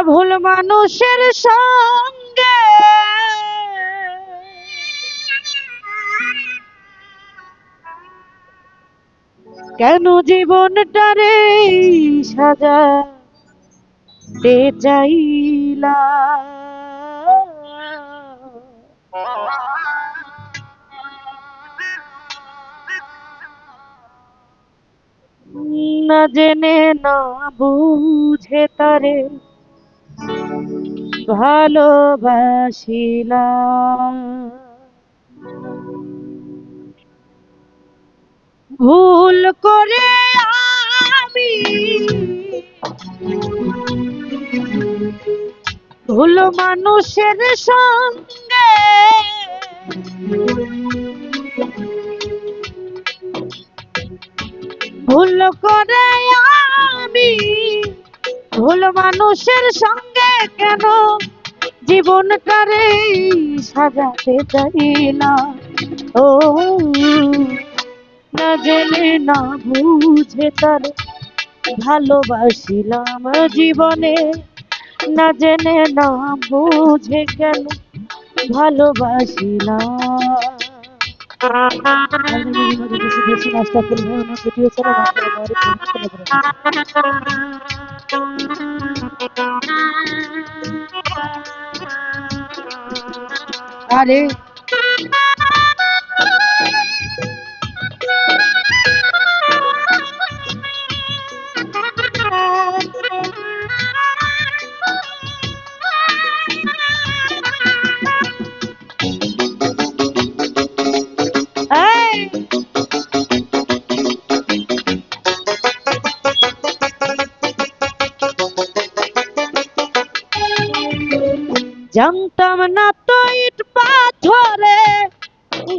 ভুল মানুষের সঙ্গে কেন জীবনটারে সাজাতে চাইলা? না জেনে না বুঝে তারে ভালোবাসিলাম। ভুল করে আমি ভুল মানুষের সঙ্গে ভুল করে আমি ভুল মানুষের সঙ্গে কেন জীবনটারে সাজাতে চাইলাম। ও না জেনে না বুঝে তার ভালোবাসিলাম জীবনে, না জেনে না বুঝে কেন ভালোবাসিলাম। আরে জানতাম না তো ইট পাথরে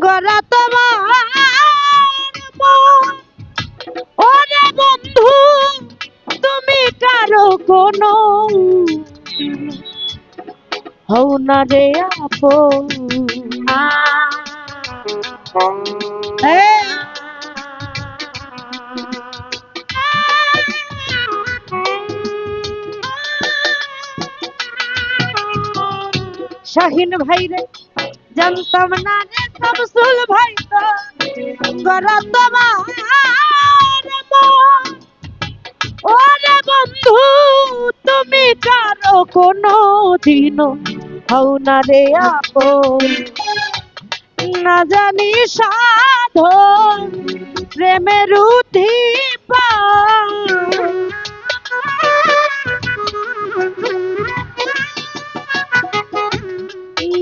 গড়া তোমার মন। ওরে বন্ধু তুমি কারো কোনো হও না রে আপন। শাহিন ভাই রে জানতাম না রে শামসুল ভাই তো গড়া তোমার মন। ওরে বন্ধু তুমি কারো কোনো দিনও হও না রে আপন। না জানি সাধন প্রেমের উদ্দীপা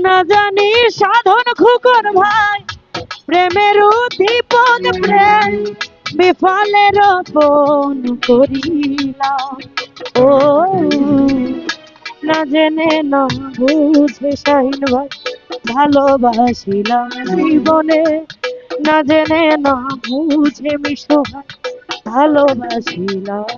না জানি সাধন খুকর ভাই প্রেমের উদ্দীপন প্রেম বিফলে রোপণ করিলাম। ও না জেনে না বুঝে শাহিন ভাই ভালোবাসিলাম জীবনে, না জেনে না বুঝে মিশু ভাই ভালোবাসিলাম।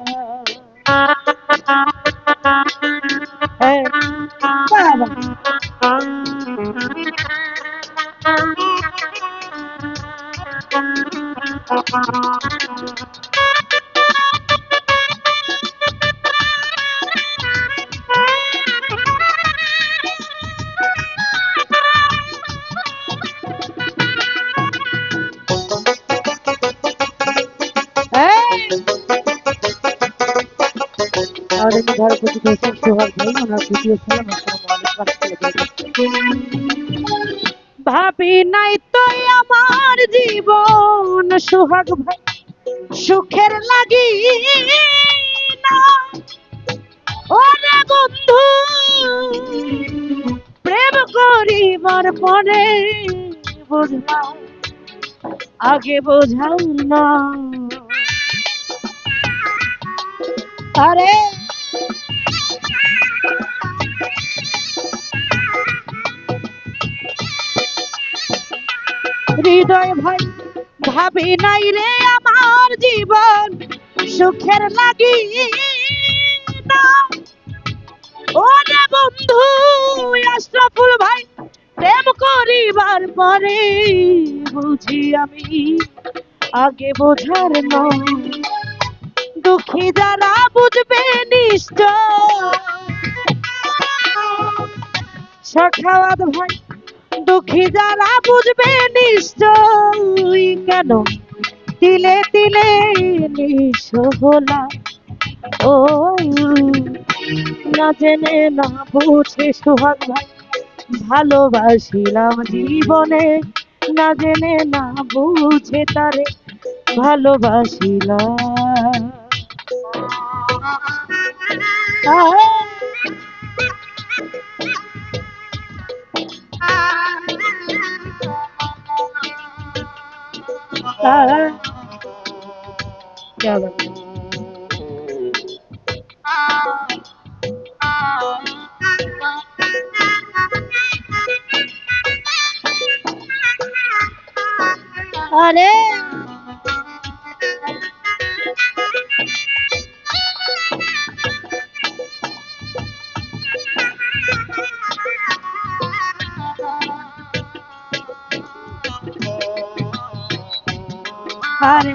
ভাবি নাই তো আমার জীবন সোহাগ ভাই সুখের লাগি না। ওরে বন্ধু প্রেম করিবার পরে বুঝলাম আগে বোঝাও না। আরে হৃদয় ভাই ভাবি নাই রে আমার জীবন সুখের লাগি না। ওরে বন্ধু আশরাফুল ভাই প্রেম করিবার পরে বুঝি আমি আগে বোঝার নয়। দুঃখী যারা বুঝবে নিশ্চয় সাখাওয়াত ভাই দুঃখী যারা বুঝবে নিশ্চয়ই কেন তিলে তিলে নিঃস্ব হলাম। ও না জেনে না বুঝে সোহাগ ভাই ভালোবাসিলাম জীবনে, না জেনে না বুঝে তারে ভালোবাসিলাম। क्या बात है। अरे अरे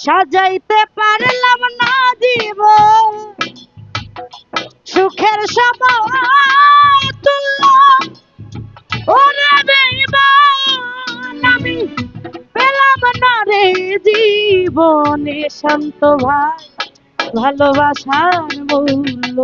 সাজাইতে পারলাম না জীবন সুখের সময় তুললাম। ওরে বেঈমান আমি পেলাম না রে জীবনে শান্ত ভাই ভালোবাসার মূল্য।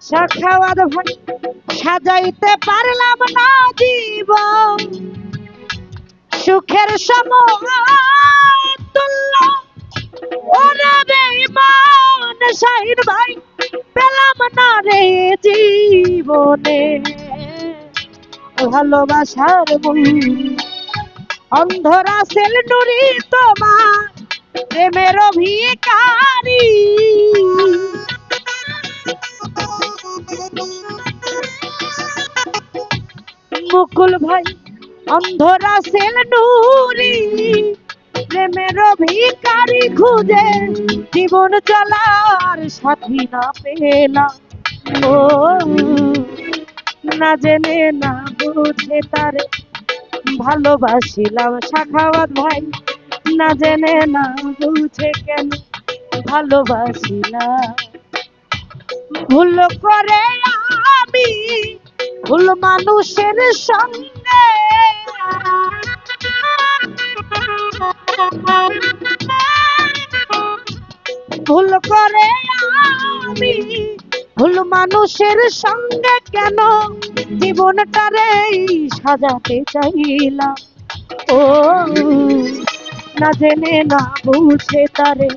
সাখাওয়াত ভাই সাজাইতে পারলাম না জীবন সুখের সময় তুললাম। ওরে বেঈমান শাহিন ভাই পেলাম না রে জীবনে ভালোবাসার মূল্য। অন্ধরা সেল নুরি তোমার প্রেমের ভিখারি, মুকুল ভাই অন্ধরা সেল নুরি প্রেমের ভিখারি খুঁজে জীবন চলার সাথী না পেলাম। ও না জেনে না বুঝে তারে ভালোবাসিলাম। সাখাওয়াত ভাই না জেনে না বুঝে কেন ভালোবাসিলাম। ভুল করে আমি ভুল মানুষের সঙ্গে ভুল করে আমি ভুল মানুষের সঙ্গে কেন জীবনটারে সাজাতে চাইলাম। ও না জেনে না বুঝে তারে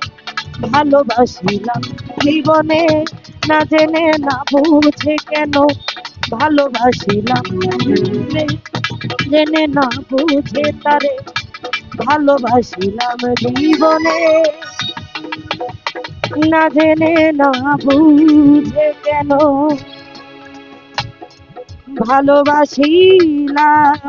ভালোবাসিলাম জীবনে, না জেনে না বুঝে কেন ভালোবাসিলাম। জেনে না বুঝে তারে ভালোবাসিলাম জীবনে, না জেনে না বুঝে কেন ভালোবাসিলাম।